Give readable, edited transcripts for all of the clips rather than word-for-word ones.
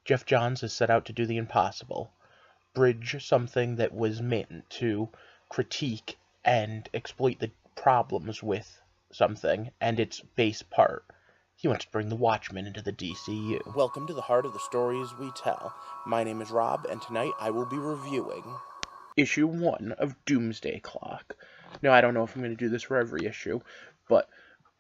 Jeff Johns has set out to do the impossible, bridge something that was meant to critique and exploit the problems with something and its base part. He wants to bring the Watchmen into the DCU. Welcome to the heart of the stories we tell. My name is Rob, and tonight I will be reviewing Issue 1 of Doomsday Clock. Now, I don't know if I'm going to do this for every issue, but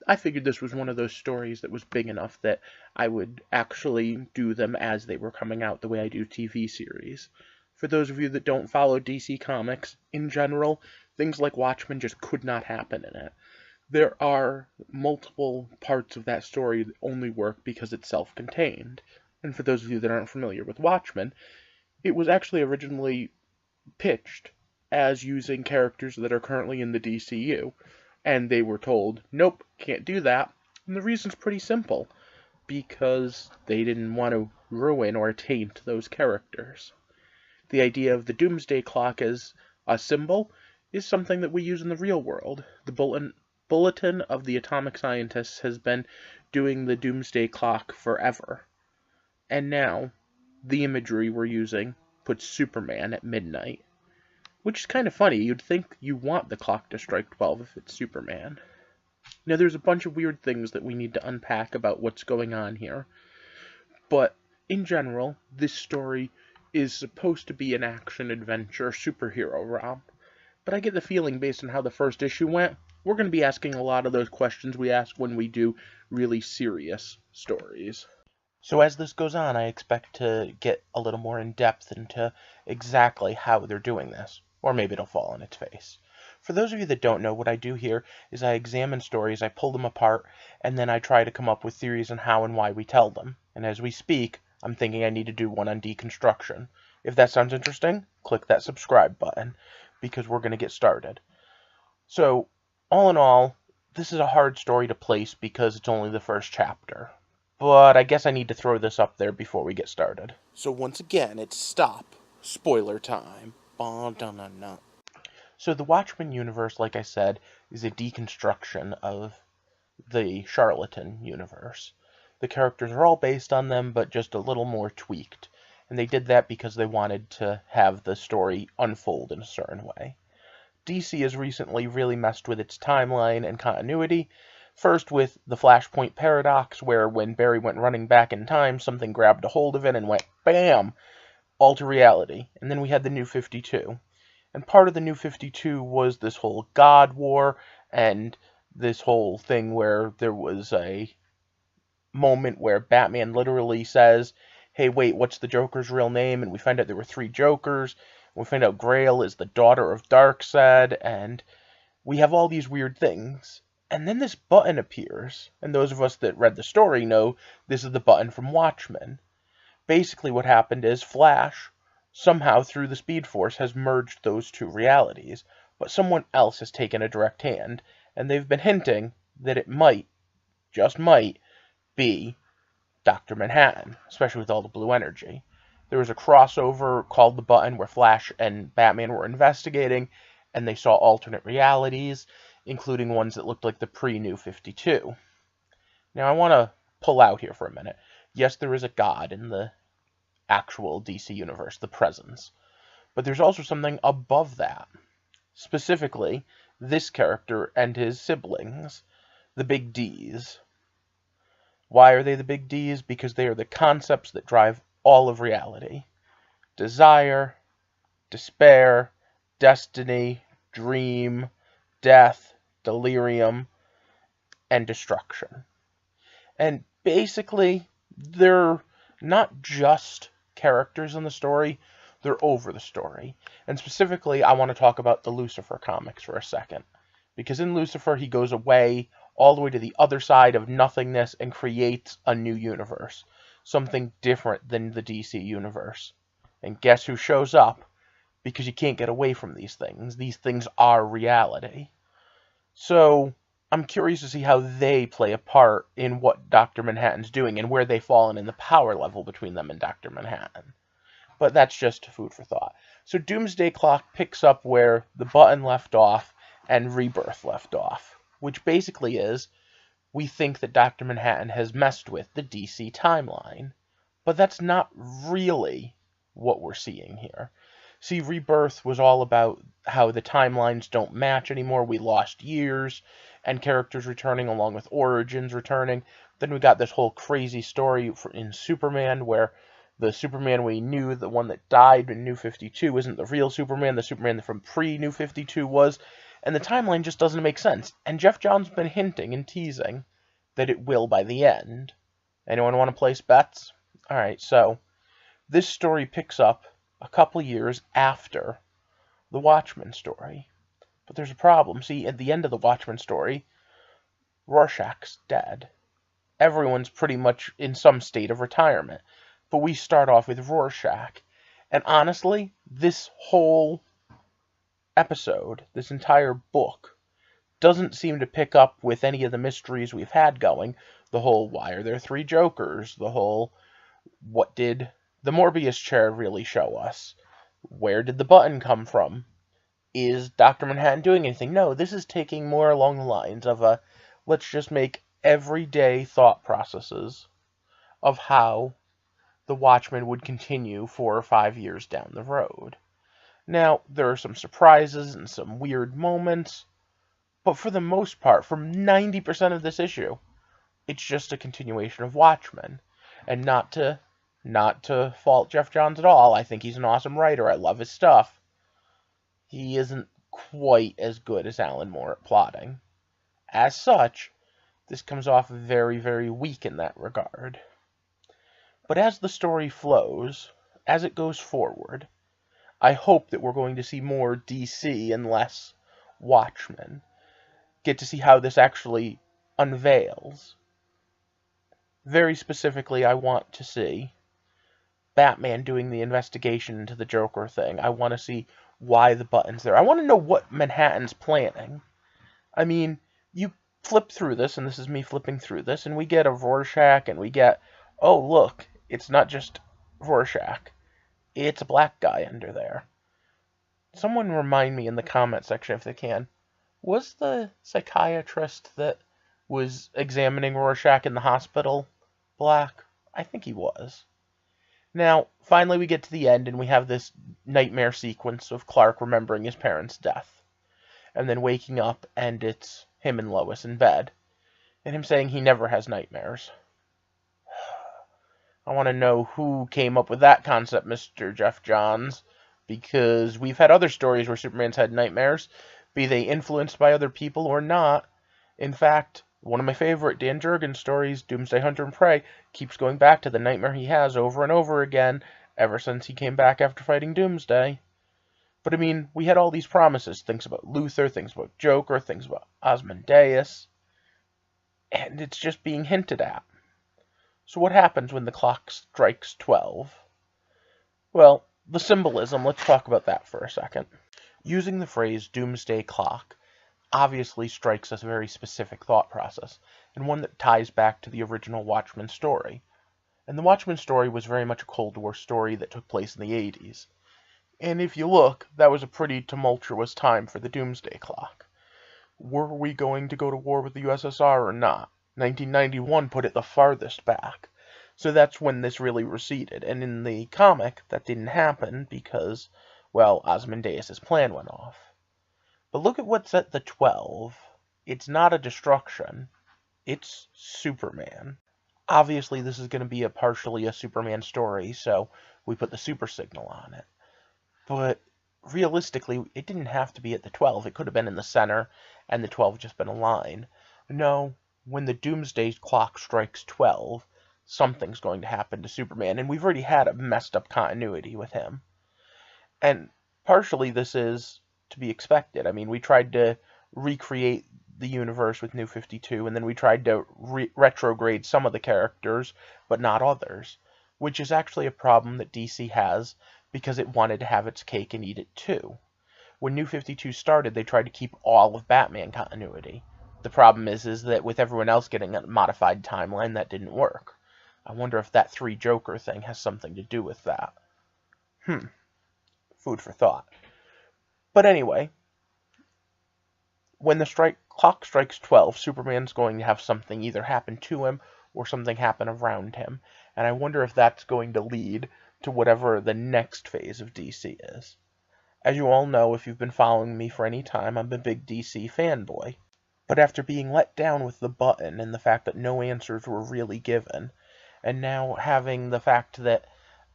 I figured this was one of those stories that was big enough that I would actually do them as they were coming out, the way I do TV series. For those of you that don't follow DC Comics, in general, things like Watchmen just could not happen in it. There are multiple parts of that story that only work because it's self-contained. And for those of you that aren't familiar with Watchmen, it was actually originally pitched as using characters that are currently in the DCU. And they were told, nope, can't do that. And the reason's pretty simple. Because they didn't want to ruin or taint those characters. The idea of the Doomsday Clock as a symbol is something that we use in the real world. The Bulletin of the Atomic Scientists has been doing the Doomsday Clock forever. And now, the imagery we're using puts Superman at midnight. Which is kind of funny. You'd think you want the clock to strike 12 if it's Superman. Now, there's a bunch of weird things that we need to unpack about what's going on here. But, in general, this story is supposed to be an action-adventure superhero romp. But I get the feeling, based on how the first issue went, we're going to be asking a lot of those questions we ask when we do really serious stories. So as this goes on, I expect to get a little more in-depth into exactly how they're doing this. Or maybe it'll fall on its face. For those of you that don't know, what I do here is I examine stories, I pull them apart, and then I try to come up with theories on how and why we tell them. And as we speak, I'm thinking I need to do one on deconstruction. If that sounds interesting, click that subscribe button, because we're going to get started. So, all in all, this is a hard story to place because it's only the first chapter. But I guess I need to throw this up there before we get started. So once again, it's stop. Spoiler time. So the Watchmen universe, like I said, is a deconstruction of the Charlatan universe. The characters are all based on them, but just a little more tweaked. And they did that because they wanted to have the story unfold in a certain way. DC has recently really messed with its timeline and continuity. First with the Flashpoint Paradox, where when Barry went running back in time, something grabbed a hold of it and went, BAM! Alter reality. And then we had the New 52. And part of the New 52 was this whole God War, and this whole thing where there was a moment where Batman literally says, hey, wait, what's the Joker's real name? And we find out there were 3 Jokers. We find out Grail is the daughter of Darkseid, and we have all these weird things. And then this button appears, and those of us that read the story know this is the button from Watchmen. Basically what happened is Flash, somehow through the Speed Force, has merged those 2 realities, but someone else has taken a direct hand, and they've been hinting that it might, just might, be Dr. Manhattan, especially with all the blue energy. There was a crossover called The Button where Flash and Batman were investigating, and they saw alternate realities, including ones that looked like the pre-New 52. Now, I want to pull out here for a minute. Yes, there is a God in the actual DC universe, the presence. But there's also something above that. Specifically, this character and his siblings, the Big Ds. Why are they the Big Ds? Because they are the concepts that drive all of reality. Desire, despair, destiny, dream, death, delirium, and destruction. And basically, they're not just characters in the story, they're over the story. And specifically, I want to talk about the Lucifer comics for a second. Because in Lucifer, he goes away all the way to the other side of nothingness and creates a new universe. Something different than the DC universe. And guess who shows up? Because you can't get away from these things. These things are reality. So, I'm curious to see how they play a part in what Dr. Manhattan's doing and where they've fallen in the power level between them and Dr. Manhattan. But that's just food for thought. So Doomsday Clock picks up where the Button left off and Rebirth left off, which basically is we think that Dr. Manhattan has messed with the DC timeline. But that's not really what we're seeing here. See, Rebirth was all about how the timelines don't match anymore. We lost years, and characters returning along with Origins returning. Then we got this whole crazy story in Superman where the Superman we knew, the one that died in New 52, isn't the real Superman. The Superman from pre-New 52 was. And the timeline just doesn't make sense. And Jeff Johns has been hinting and teasing that it will by the end. Anyone want to place bets? Alright, so this story picks up a couple years after the Watchmen story. But there's a problem. See, at the end of the Watchmen story, Rorschach's dead. Everyone's pretty much in some state of retirement. But we start off with Rorschach. And honestly, this whole episode, this entire book, doesn't seem to pick up with any of the mysteries we've had going. The whole, why are there 3 Jokers? The whole, what did the Morbius chair really show us? Where did the button come from? Is Dr. Manhattan doing anything? No, this is taking more along the lines of a, let's just make everyday thought processes of how the Watchmen would continue 4 or 5 years down the road. Now, there are some surprises and some weird moments, but for the most part, for 90% of this issue, it's just a continuation of Watchmen. And not to fault Jeff Johns at all. I think he's an awesome writer. I love his stuff. He isn't quite as good as Alan Moore at plotting. As such, this comes off very, very weak in that regard. But as the story flows, as it goes forward, I hope that we're going to see more DC and less Watchmen. Get to see how this actually unveils. Very specifically, I want to see Batman doing the investigation into the Joker thing. I want to see why the button's there. I want to know what Manhattan's planning. I mean, you flip through this, and this is me flipping through this, and we get a Rorschach, and we get, oh, look, it's not just Rorschach. It's a black guy under there. Someone remind me in the comment section if they can. Was the psychiatrist that was examining Rorschach in the hospital black? I think he was. Now, finally we get to the end and we have this nightmare sequence of Clark remembering his parents' death. And then waking up and it's him and Lois in bed. And him saying he never has nightmares. I want to know who came up with that concept, Mr. Jeff Johns. Because we've had other stories where Superman's had nightmares, be they influenced by other people or not. In fact, one of my favorite Dan Jurgens stories, Doomsday Hunter and Prey, keeps going back to the nightmare he has over and over again ever since he came back after fighting Doomsday. But I mean, we had all these promises, things about Luthor, things about Joker, things about Ozymandias, and it's just being hinted at. So what happens when the clock strikes 12? Well, the symbolism, let's talk about that for a second. Using the phrase Doomsday Clock obviously strikes us a very specific thought process, and one that ties back to the original Watchmen story. And the Watchmen story was very much a Cold War story that took place in the 80s. And if you look, that was a pretty tumultuous time for the Doomsday Clock. Were we going to go to war with the USSR or not? 1991 put it the farthest back. So that's when this really receded. And in the comic, that didn't happen because, well, Ozymandias' plan went off. But look at what's at the 12. It's not a destruction. It's Superman. Obviously, this is going to be partially a Superman story, so we put the super signal on it. But realistically, it didn't have to be at the 12. It could have been in the center, and the 12 just been a line. No, when the Doomsday Clock strikes 12, something's going to happen to Superman, and we've already had a messed up continuity with him. And partially this is to be expected. I mean, we tried to recreate the universe with New 52, and then we tried to retrograde some of the characters, but not others, which is actually a problem that DC has, because it wanted to have its cake and eat it too. When New 52 started, they tried to keep all of Batman continuity. The problem is that with everyone else getting a modified timeline, that didn't work. I wonder if that 3 Joker thing has something to do with that. Food for thought. But anyway, when the clock strikes 12, Superman's going to have something either happen to him or something happen around him. and I wonder if that's going to lead to whatever the next phase of DC is. As you all know, if you've been following me for any time, I'm a big DC fanboy. But after being let down with the button and the fact that no answers were really given, and now having the fact that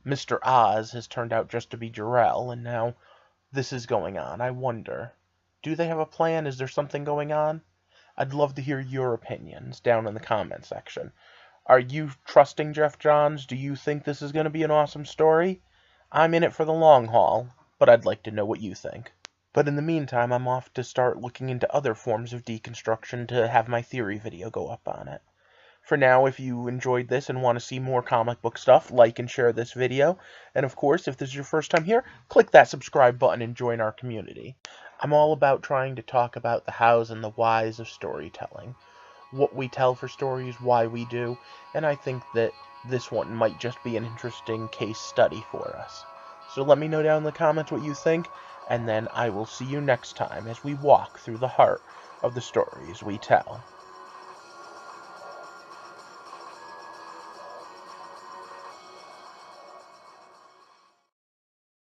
Mr. Oz has turned out just to be Jor-El, and now this is going on, I wonder, do they have a plan? Is there something going on? I'd love to hear your opinions down in the comment section. Are you trusting Jeff Johns? Do you think this is going to be an awesome story? I'm in it for the long haul, but I'd like to know what you think. But in the meantime, I'm off to start looking into other forms of deconstruction to have my theory video go up on it. For now, if you enjoyed this and want to see more comic book stuff, like and share this video. And of course, if this is your first time here, click that subscribe button and join our community. I'm all about trying to talk about the hows and the whys of storytelling. What we tell for stories, why we do, and I think that this one might just be an interesting case study for us. So let me know down in the comments what you think, and then I will see you next time as we walk through the heart of the stories we tell.